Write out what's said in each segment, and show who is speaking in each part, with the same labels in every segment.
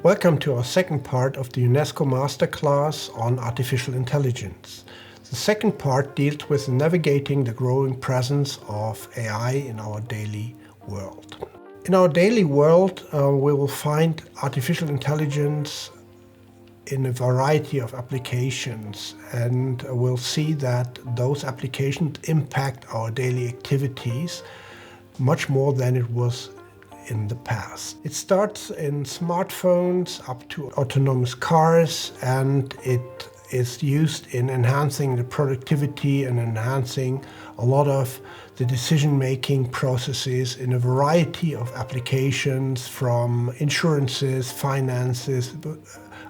Speaker 1: Welcome to our second part of the UNESCO Masterclass on artificial intelligence. The second part deals with navigating the growing presence of AI in our daily world. In our daily world, we will find artificial intelligence in a variety of applications, and we'll see that those applications impact our daily activities much more than it was in the past. It starts in smartphones up to autonomous cars, and it is used in enhancing the productivity and enhancing a lot of the decision-making processes in a variety of applications, from insurances, finances,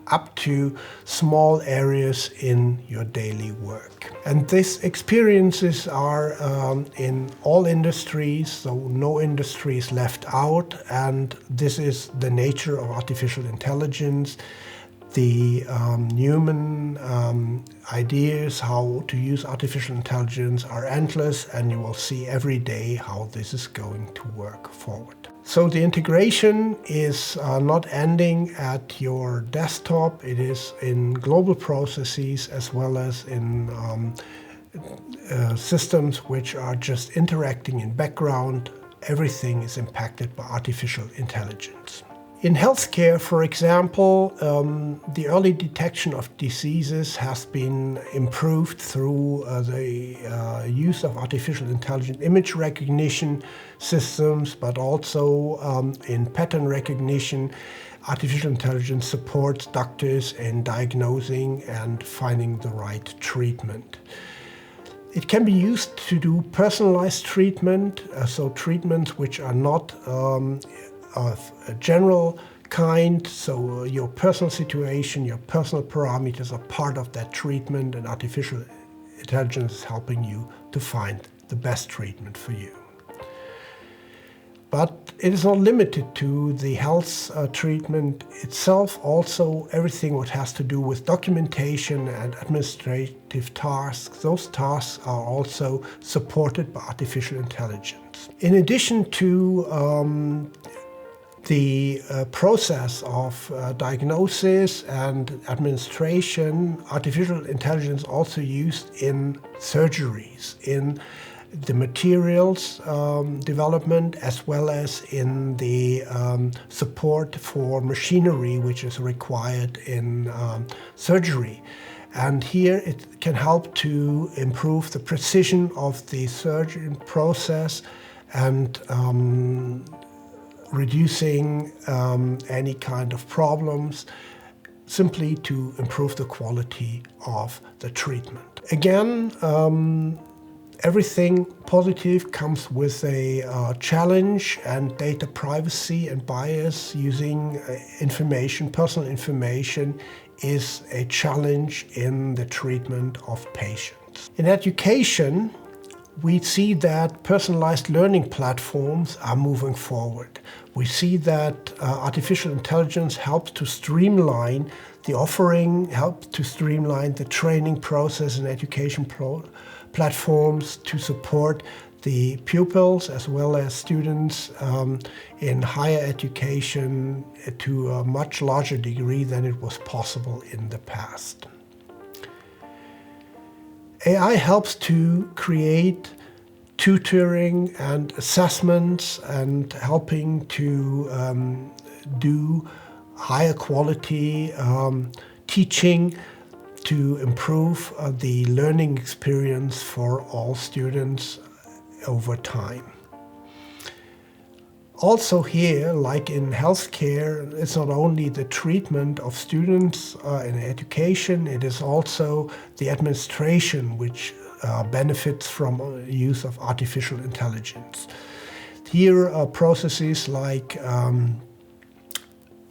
Speaker 1: up to small areas in your daily work. And these experiences are in all industries, so no industry is left out, and this is the nature of artificial intelligence. The human ideas how to use artificial intelligence are endless, and you will see every day how this is going to work forward. So the integration is not ending at your desktop. It is in global processes as well as in systems which are just interacting in background. Everything is impacted by artificial intelligence. In healthcare, for example, the early detection of diseases has been improved through the use of artificial intelligent image recognition systems, but also in pattern recognition. Artificial intelligence supports doctors in diagnosing and finding the right treatment. It can be used to do personalized treatment, so treatments which are not of a general kind, so your personal situation, your personal parameters are part of that treatment, and artificial intelligence is helping you to find the best treatment for you. But it is not limited to the health treatment itself. Also, everything what has to do with documentation and administrative tasks, those tasks are also supported by artificial intelligence. In addition to the process of diagnosis and administration, artificial intelligence also used in surgeries, in the materials development, as well as in the support for machinery which is required in surgery. And here it can help to improve the precision of the surgery process and reducing any kind of problems, simply to improve the quality of the treatment. Again, everything positive comes with a challenge, and data privacy and bias using information, personal information, is a challenge in the treatment of patients. In education, we see that personalized learning platforms are moving forward. We see that artificial intelligence helps to streamline the offering, helps to streamline the training process and education platforms to support the pupils as well as students in higher education to a much larger degree than it was possible in the past. AI helps to create tutoring and assessments and helping to do higher quality teaching to improve the learning experience for all students over time. Also here, like in healthcare, it's not only the treatment of students in education, it is also the administration which benefits from use of artificial intelligence. Here are processes like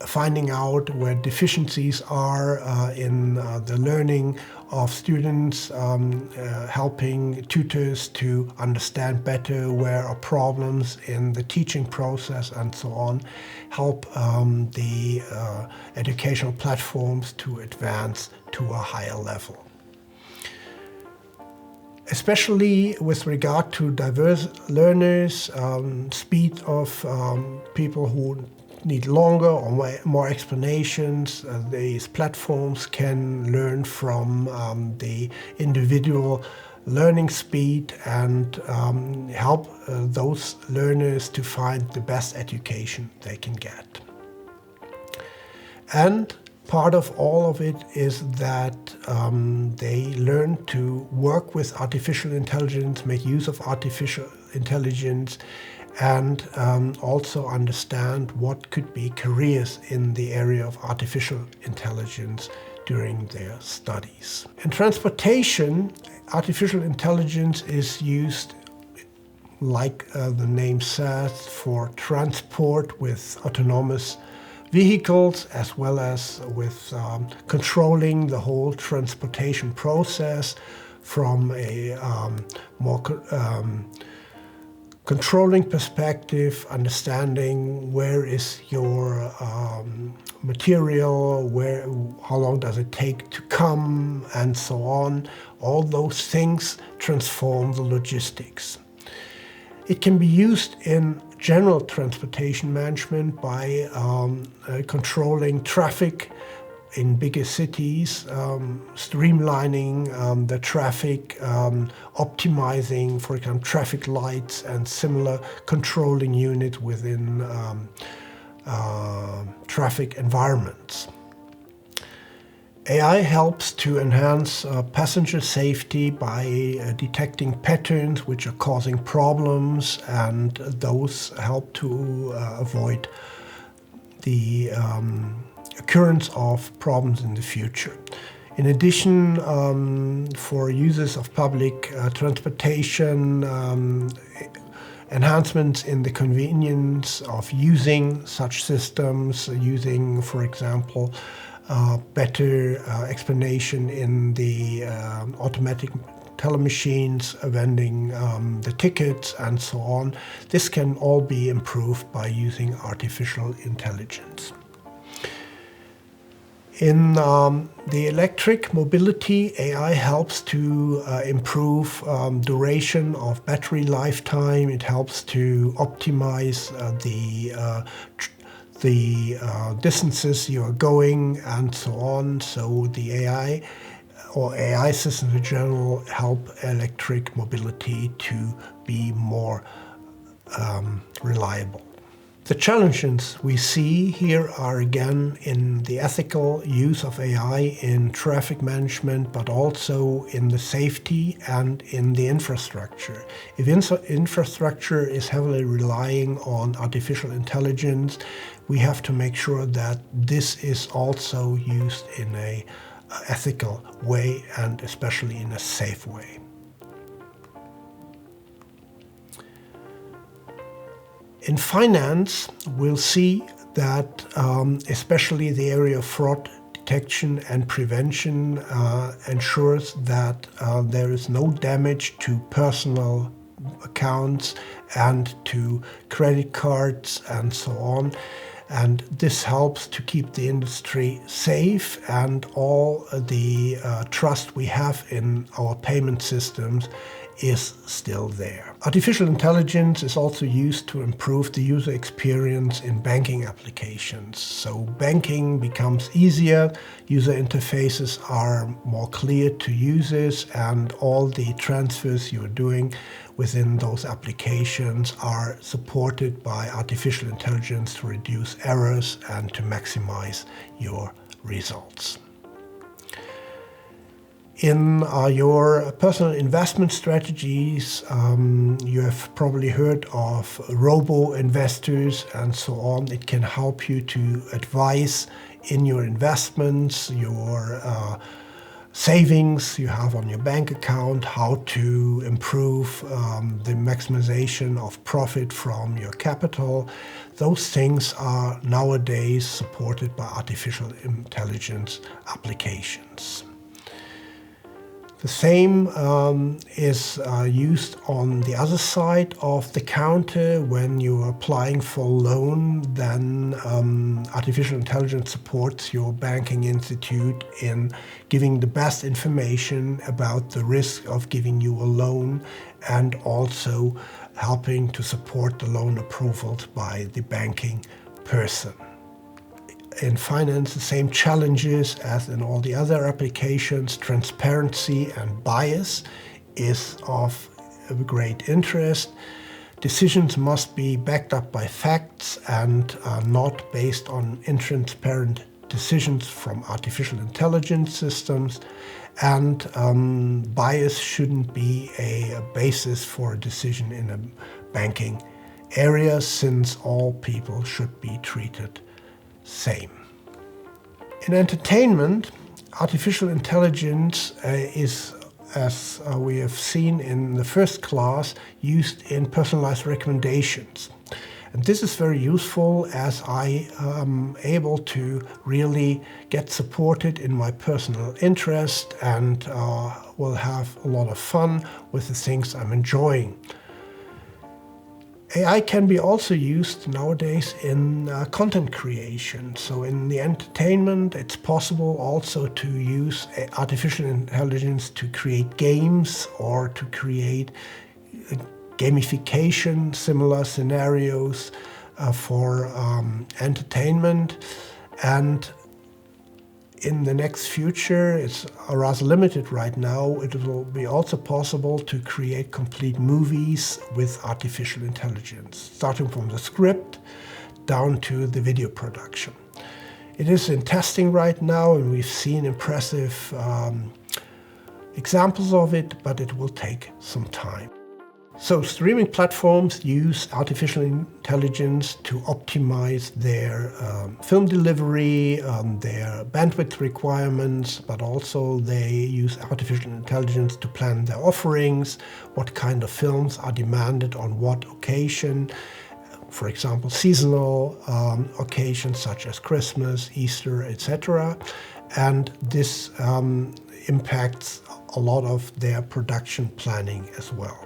Speaker 1: finding out where deficiencies are in the learning of students, helping tutors to understand better where are problems in the teaching process and so on, help the educational platforms to advance to a higher level. Especially with regard to diverse learners, speed of people who need longer or more explanations. These platforms can learn from the individual learning speed and help those learners to find the best education they can get. And part of all of it is that they learn to work with artificial intelligence, make use of artificial intelligence, and also understand what could be careers in the area of artificial intelligence during their studies. In transportation, artificial intelligence is used, like the name says, for transport with autonomous vehicles, as well as with controlling the whole transportation process from a more controlling perspective, understanding where is your material, how long does it take to come, and so on. All those things transform the logistics. It can be used in general transportation management by controlling traffic in bigger cities, streamlining the traffic, optimizing, for example, traffic lights and similar controlling units within traffic environments. AI helps to enhance passenger safety by detecting patterns which are causing problems, and those help to avoid the occurrence of problems in the future. In addition, for users of public transportation, enhancements in the convenience of using such systems, using, for example, better explanation in the automatic telemachines, vending the tickets, and so on. This can all be improved by using artificial intelligence. In the electric mobility, AI helps to improve duration of battery lifetime. It helps to optimize the distances you are going, and so on. So the AI or AI systems in general help electric mobility to be more reliable. The challenges we see here are again in the ethical use of AI in traffic management, but also in the safety and in the infrastructure. If infrastructure is heavily relying on artificial intelligence, we have to make sure that this is also used in an ethical way and especially in a safe way. In finance, we'll see that especially the area of fraud detection and prevention ensures that there is no damage to personal accounts and to credit cards and so on. And this helps to keep the industry safe, and all the trust we have in our payment systems is still there. Artificial intelligence is also used to improve the user experience in banking applications. So banking becomes easier, user interfaces are more clear to users, and all the transfers you're doing within those applications are supported by artificial intelligence to reduce errors and to maximize your results. In your personal investment strategies, you have probably heard of robo-investors and so on. It can help you to advise in your investments, your savings you have on your bank account, how to improve the maximization of profit from your capital. Those things are nowadays supported by artificial intelligence applications. The same is used on the other side of the counter. When you are applying for a loan, then artificial intelligence supports your banking institute in giving the best information about the risk of giving you a loan, and also helping to support the loan approvals by the banking person. In finance, the same challenges as in all the other applications. Transparency and bias is of great interest. Decisions must be backed up by facts and are not based on intransparent decisions from artificial intelligence systems. And bias shouldn't be a basis for a decision in a banking area, since all people should be treated same. In entertainment, artificial intelligence is, as we have seen in the first class, used in personalized recommendations. And this is very useful, as I am able to really get supported in my personal interest and will have a lot of fun with the things I'm enjoying. AI can be also used nowadays in content creation. So in the entertainment, it's possible also to use artificial intelligence to create games or to create gamification, similar scenarios for entertainment. And in the next future, it's rather limited right now, it will be also possible to create complete movies with artificial intelligence, starting from the script down to the video production. It is in testing right now, and we've seen impressive examples of it, but it will take some time. So streaming platforms use artificial intelligence to optimize their film delivery, their bandwidth requirements, but also they use artificial intelligence to plan their offerings, what kind of films are demanded on what occasion. For example, seasonal occasions such as Christmas, Easter, etc. And this impacts a lot of their production planning as well.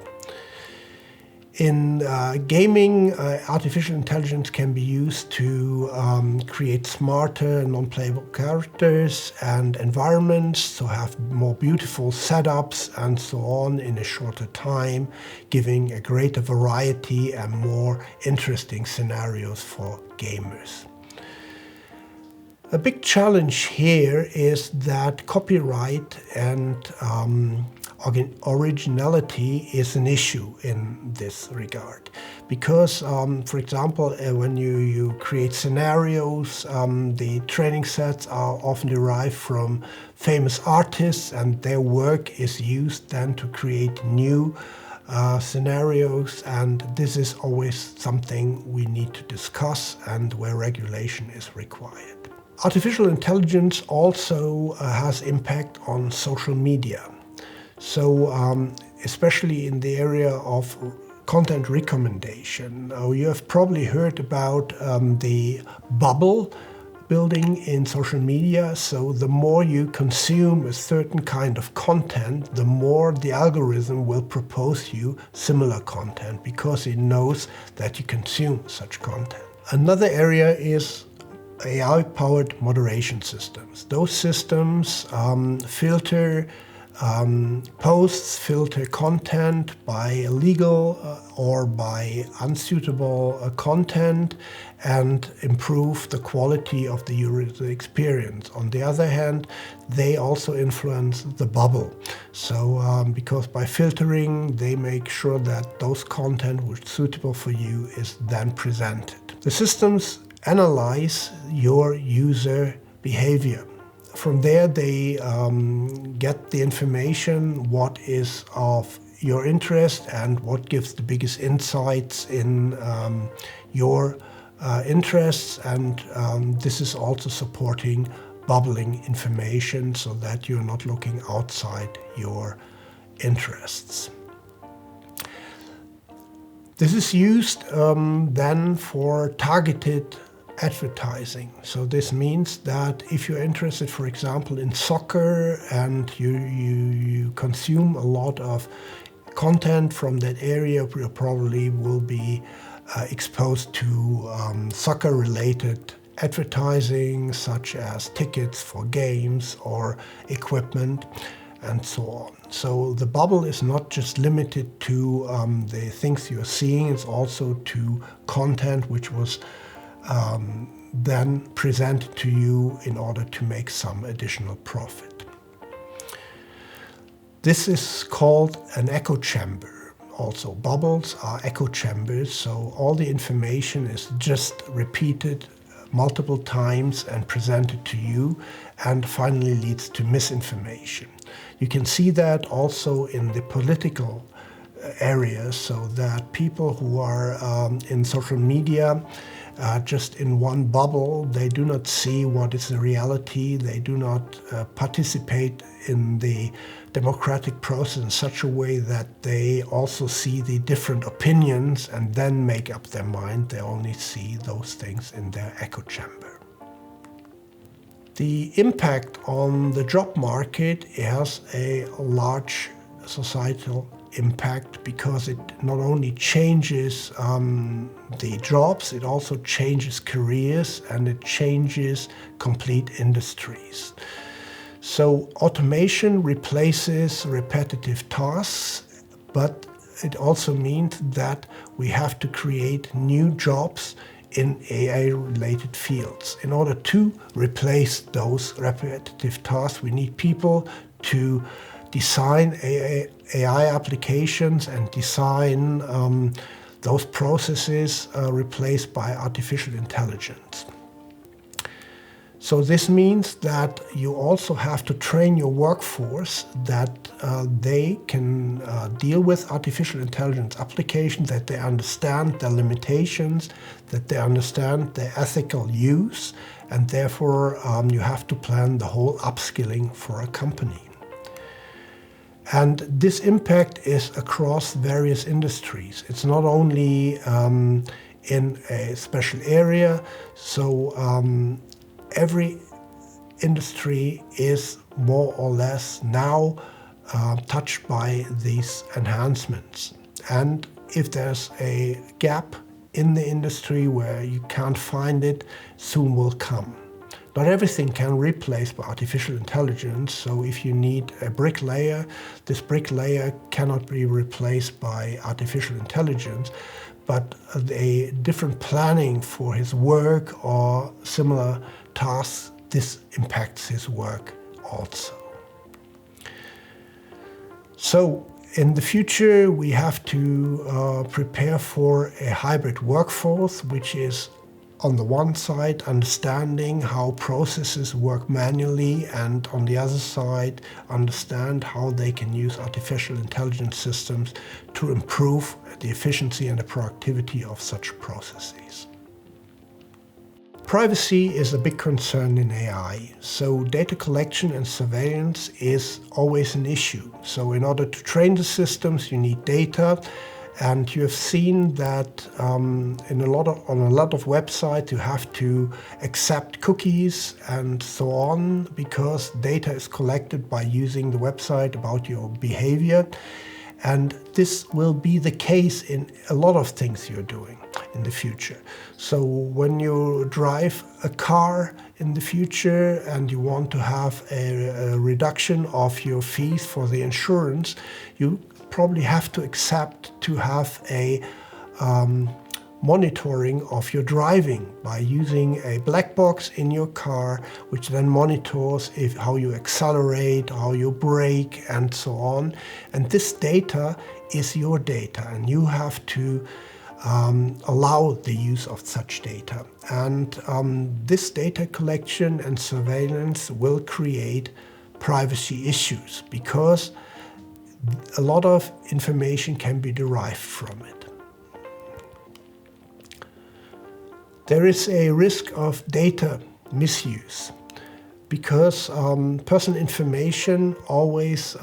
Speaker 1: In gaming, artificial intelligence can be used to create smarter non-playable characters and environments, to have more beautiful setups and so on in a shorter time, giving a greater variety and more interesting scenarios for gamers. A big challenge here is that copyright and originality is an issue in this regard. Because, for example, when you create scenarios, the training sets are often derived from famous artists, and their work is used then to create new scenarios, and this is always something we need to discuss and where regulation is required. Artificial intelligence also has impact on social media. So especially in the area of content recommendation, you have probably heard about the bubble building in social media. So the more you consume a certain kind of content, the more the algorithm will propose you similar content, because it knows that you consume such content. Another area is AI-powered moderation systems. Those systems filter posts, filter content by illegal or by unsuitable content, and improve the quality of the user experience. On the other hand, they also influence the bubble. So because by filtering, they make sure that those content which is suitable for you is then presented. The systems analyze your user behavior. From there, they get the information, what is of your interest and what gives the biggest insights in your interests. And this is also supporting bubbling information so that you're not looking outside your interests. This is used then for targeted advertising. So this means that if you're interested, for example, in soccer, and you consume a lot of content from that area, you probably will be exposed to soccer-related advertising, such as tickets for games or equipment, and so on. So the bubble is not just limited to the things you're seeing, it's also to content which was then presented to you in order to make some additional profit. This is called an echo chamber. Also, bubbles are echo chambers, so all the information is just repeated multiple times and presented to you, and finally leads to misinformation. You can see that also in the political area, so that people who are in social media just in one bubble, they do not see what is the reality, they do not participate in the democratic process in such a way that they also see the different opinions and then make up their mind. They only see those things in their echo chamber. The impact on the job market has a large societal impact because it not only changes the jobs, it also changes careers and it changes complete industries. So automation replaces repetitive tasks, but it also means that we have to create new jobs in AI-related fields. In order to replace those repetitive tasks, we need people to design AI applications and design those processes replaced by artificial intelligence. So this means that you also have to train your workforce that they can deal with artificial intelligence applications, that they understand their limitations, that they understand their ethical use, and therefore you have to plan the whole upskilling for a company. And this impact is across various industries. It's not only in a special area, so every industry is more or less now touched by these enhancements. And if there's a gap in the industry where you can't find it, soon will come. Not everything can be replaced by artificial intelligence, so if you need a bricklayer, this bricklayer cannot be replaced by artificial intelligence, but a different planning for his work or similar tasks, this impacts his work also. So in the future, we have to prepare for a hybrid workforce, which is on the one side, understanding how processes work manually, and on the other side, understand how they can use artificial intelligence systems to improve the efficiency and the productivity of such processes. Privacy is a big concern in AI, so data collection and surveillance is always an issue. So in order to train the systems, you need data. And you have seen that on a lot of websites you have to accept cookies and so on, because data is collected by using the website about your behavior. And this will be the case in a lot of things you're doing in the future. So when you drive a car in the future and you want to have a reduction of your fees for the insurance, you probably have to accept to have a monitoring of your driving by using a black box in your car, which then monitors how you accelerate, how you brake, and so on. And this data is your data, and you have to allow the use of such data. And this data collection and surveillance will create privacy issues, because a lot of information can be derived from it. There is a risk of data misuse, because personal information always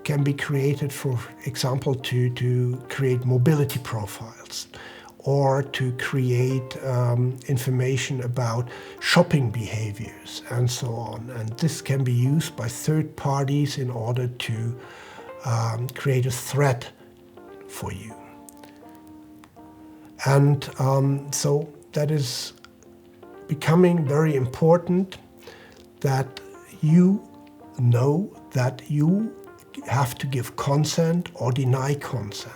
Speaker 1: can be created, for example, to create mobility profiles, or to create information about shopping behaviors and so on. And this can be used by third parties in order to create a threat for you. And so that is becoming very important, that you know that you have to give consent or deny consent.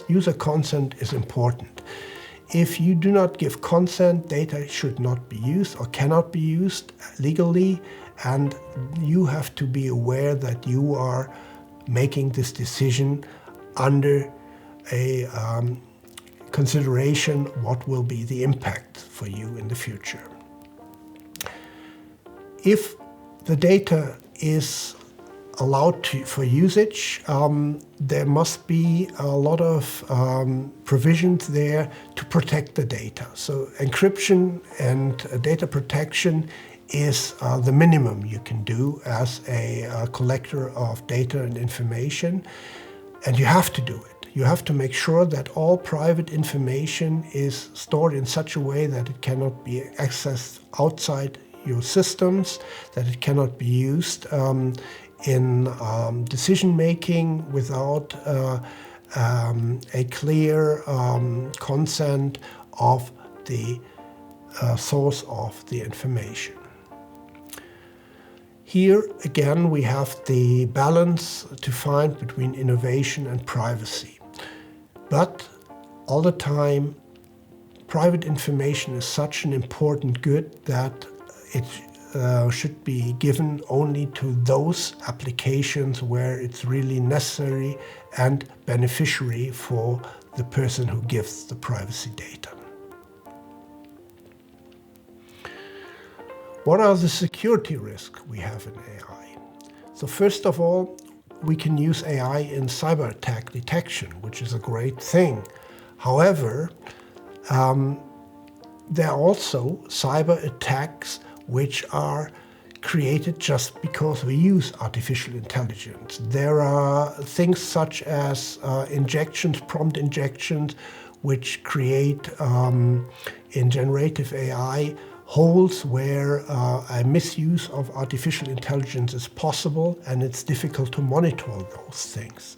Speaker 1: User consent is important. if you do not give consent, data should not be used or cannot be used legally, and you have to be aware that you are making this decision under a consideration what will be the impact for you in the future. If the data is allowed for usage, there must be a lot of provisions there to protect the data. So encryption and data protection is the minimum you can do as a collector of data and information, and you have to do it. You have to make sure that all private information is stored in such a way that it cannot be accessed outside your systems, that it cannot be used in decision-making without a clear consent of the source of the information. Here, again, we have the balance to find between innovation and privacy. But all the time, private information is such an important good that it should be given only to those applications where it's really necessary and beneficiary for the person who gives the privacy data. What are the security risks we have in AI? So first of all, we can use AI in cyber attack detection, which is a great thing. However, there are also cyber attacks which are created just because we use artificial intelligence. There are things such as injections, prompt injections, which create in generative AI holes where a misuse of artificial intelligence is possible, and it's difficult to monitor those things.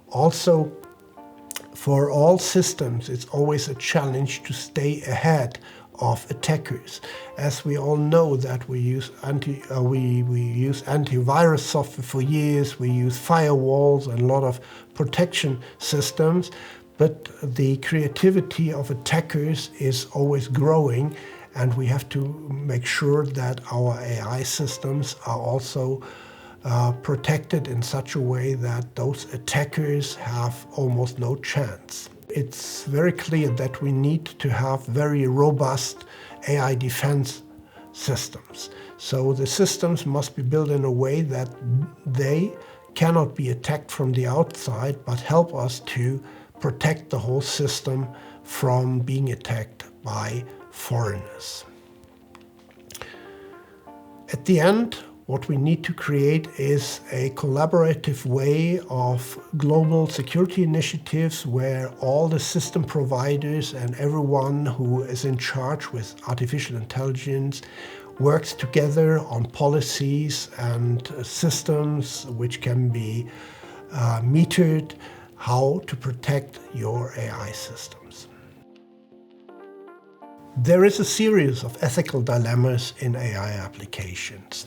Speaker 1: Also, for all systems, it's always a challenge to stay ahead of attackers. As we all know that we use antivirus software for years, we use firewalls and a lot of protection systems, but the creativity of attackers is always growing, and we have to make sure that our AI systems are also protected in such a way that those attackers have almost no chance. It's very clear that we need to have very robust AI defense systems. So the systems must be built in a way that they cannot be attacked from the outside, but help us to protect the whole system from being attacked by foreigners. At the end, what we need to create is a collaborative way of global security initiatives where all the system providers and everyone who is in charge with artificial intelligence works together on policies and systems which can be metered how to protect your AI systems. There is a series of ethical dilemmas in AI applications.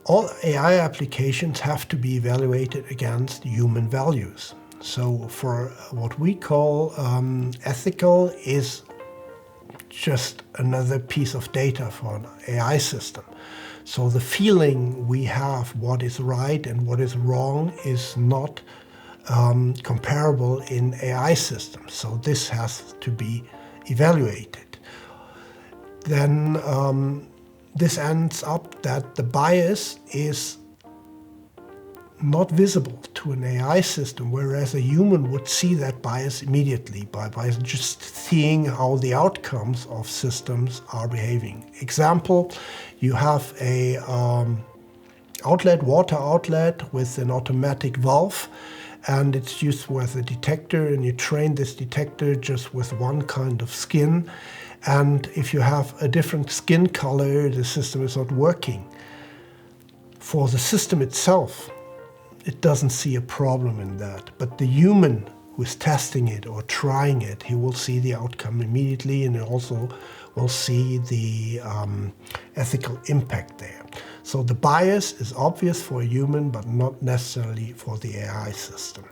Speaker 1: All AI applications have to be evaluated against human values. So for what we call ethical is just another piece of data for an AI system. So the feeling we have what is right and what is wrong is not comparable in AI systems. So this has to be evaluated. Then this ends up that the bias is not visible to an AI system, whereas a human would see that bias immediately by just seeing how the outcomes of systems are behaving. Example, you have a water outlet with an automatic valve, and it's used with a detector, and you train this detector just with one kind of skin. And if you have a different skin color, the system is not working. For the system itself, it doesn't see a problem in that. But the human who is testing it or trying it, he will see the outcome immediately, and he also will see the ethical impact there. So the bias is obvious for a human, but not necessarily for the AI system.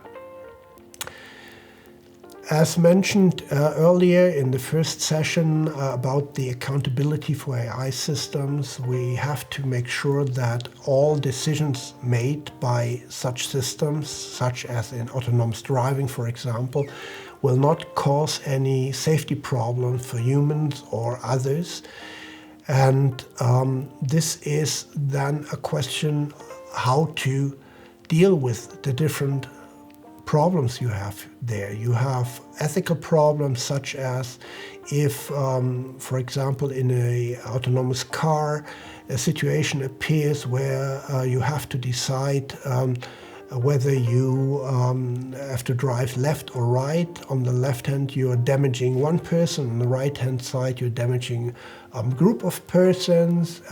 Speaker 1: As mentioned earlier in the first session about the accountability for AI systems, we have to make sure that all decisions made by such systems, such as in autonomous driving, for example, will not cause any safety problems for humans or others. And this is then a question how to deal with the different problems you have there. You have ethical problems such as if, for example, in an autonomous car, a situation appears where you have to decide whether you have to drive left or right. On the left hand, you are damaging one person. On the right hand side, you're damaging a group of persons.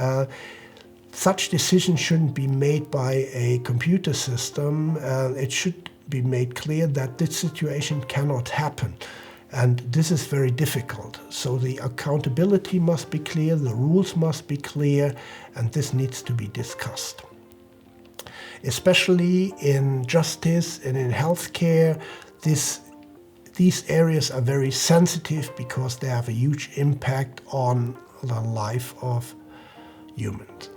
Speaker 1: Such decisions shouldn't be made by a computer system. It should be made clear that this situation cannot happen. And this is very difficult. So the accountability must be clear, the rules must be clear, and this needs to be discussed. Especially in justice and in healthcare, these areas are very sensitive because they have a huge impact on the life of humans.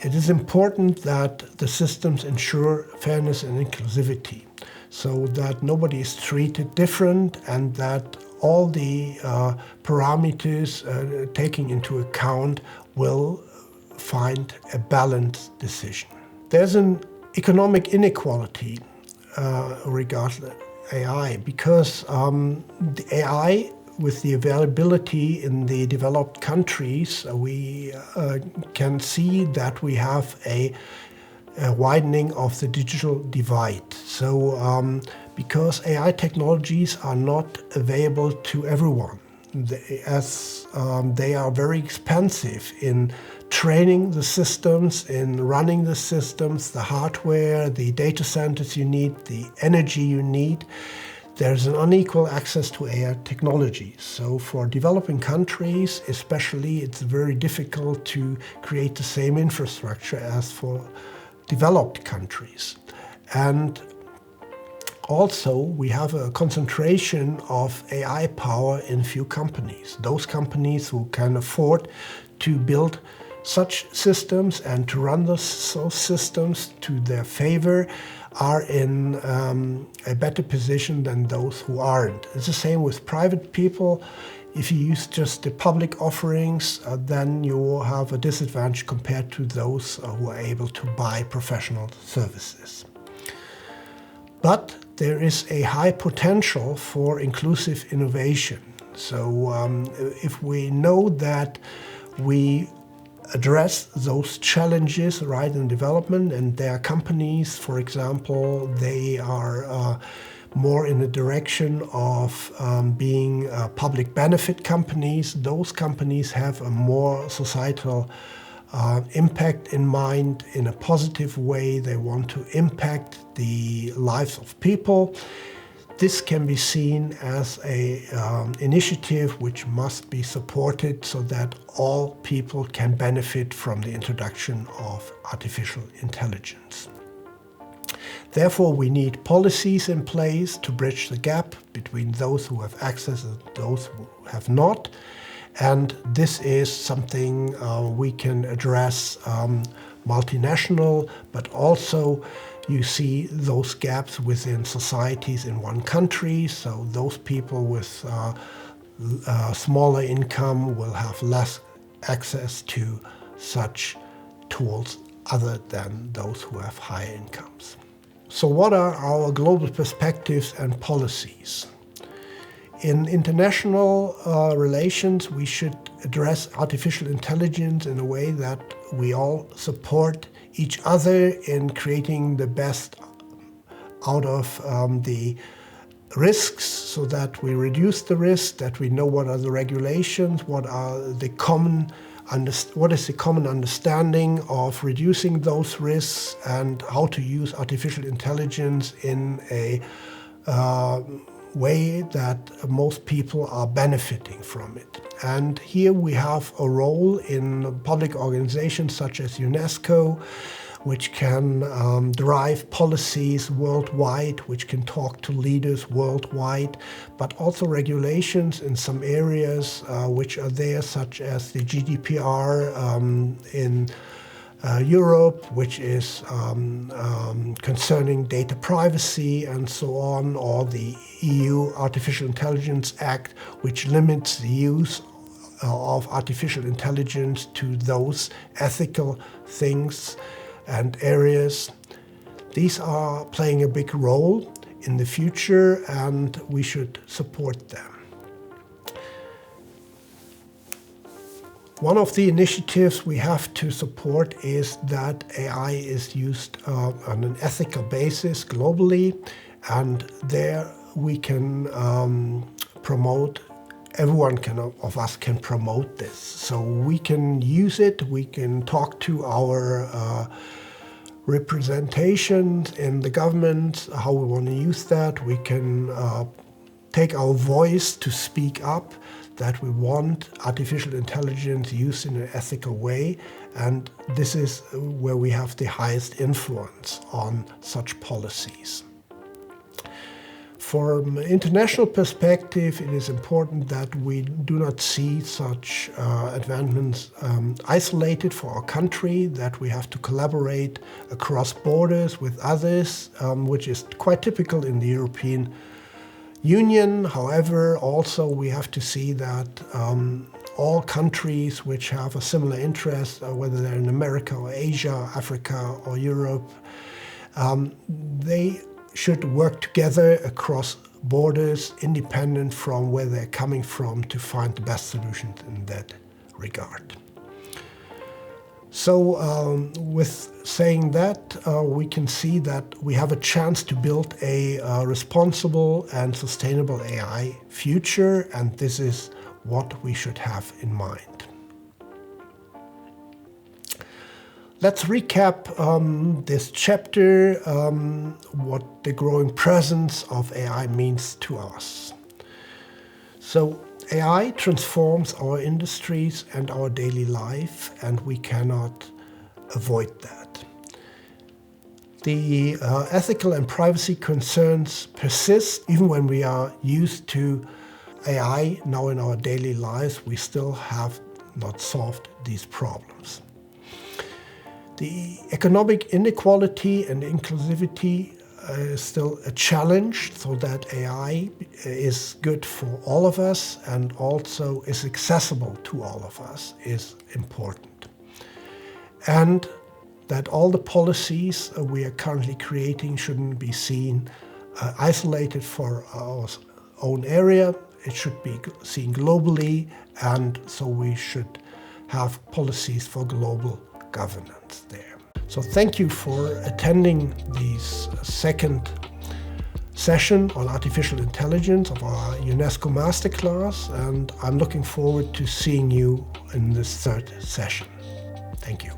Speaker 1: It is important that the systems ensure fairness and inclusivity, so that nobody is treated different and that all the parameters taking into account will find a balanced decision. There's an economic inequality regarding AI because the AI, with the availability in the developed countries, we can see that we have a widening of the digital divide. So because AI technologies are not available to everyone, as they are very expensive in training the systems, in running the systems, the hardware, the data centers you need, the energy you need, there's an unequal access to AI technology. So for developing countries especially, it's very difficult to create the same infrastructure as for developed countries. And also we have a concentration of AI power in few companies. Those companies who can afford to build such systems and to run those systems to their favor are in a better position than those who aren't. It's the same with private people. If you use just the public offerings, then you will have a disadvantage compared to those who are able to buy professional services. But there is a high potential for inclusive innovation. So if we know that we address those challenges right in development, and there are companies, for example, they are more in the direction of being public benefit companies. Those companies have a more societal impact in mind in a positive way. They want to impact the lives of people. This can be seen as an initiative which must be supported so that all people can benefit from the introduction of artificial intelligence. Therefore, we need policies in place to bridge the gap between those who have access and those who have not. And this is something we can address multinational, but also you see those gaps within societies in one country. So those people with smaller income will have less access to such tools other than those who have higher incomes. So what are our global perspectives and policies? In international relations, we should address artificial intelligence in a way that we all support each other in creating the best out of the risks, so that we reduce the risk, that we know what are the regulations, what is the common understanding of reducing those risks, and how to use artificial intelligence in a way that most people are benefiting from it. And here we have a role in public organizations such as UNESCO, which can drive policies worldwide, which can talk to leaders worldwide, but also regulations in some areas which are there, such as the GDPR in Europe, which is concerning data privacy and so on, or the EU Artificial Intelligence Act, which limits the use of artificial intelligence to those ethical things and areas. These are playing a big role in the future, and we should support them. One of the initiatives we have to support is that AI is used on an ethical basis globally, and there we can promote, everyone of us can promote this. So we can use it, we can talk to our representations in the government, how we want to use that. We can take our voice to speak up that we want artificial intelligence used in an ethical way, and this is where we have the highest influence on such policies. From an international perspective, it is important that we do not see such advancements isolated for our country, that we have to collaborate across borders with others, which is quite typical in the European Union. However, also we have to see that all countries which have a similar interest, whether they're in America or Asia, Africa or Europe, they should work together across borders, independent from where they're coming from, to find the best solutions in that regard. So with saying that, we can see that we have a chance to build a responsible and sustainable AI future, and this is what we should have in mind. Let's recap this chapter, what the growing presence of AI means to us. So AI transforms our industries and our daily life, and we cannot avoid that. The ethical and privacy concerns persist. Even when we are used to AI now in our daily lives, we still have not solved these problems. The economic inequality and inclusivity is still a challenge, so that AI is good for all of us and also is accessible to all of us is important. And that all the policies we are currently creating shouldn't be seen isolated for our own area. It should be seen globally, and so we should have policies for global governance there. So thank you for attending this second session on artificial intelligence of our UNESCO Masterclass, and I'm looking forward to seeing you in this third session. Thank you.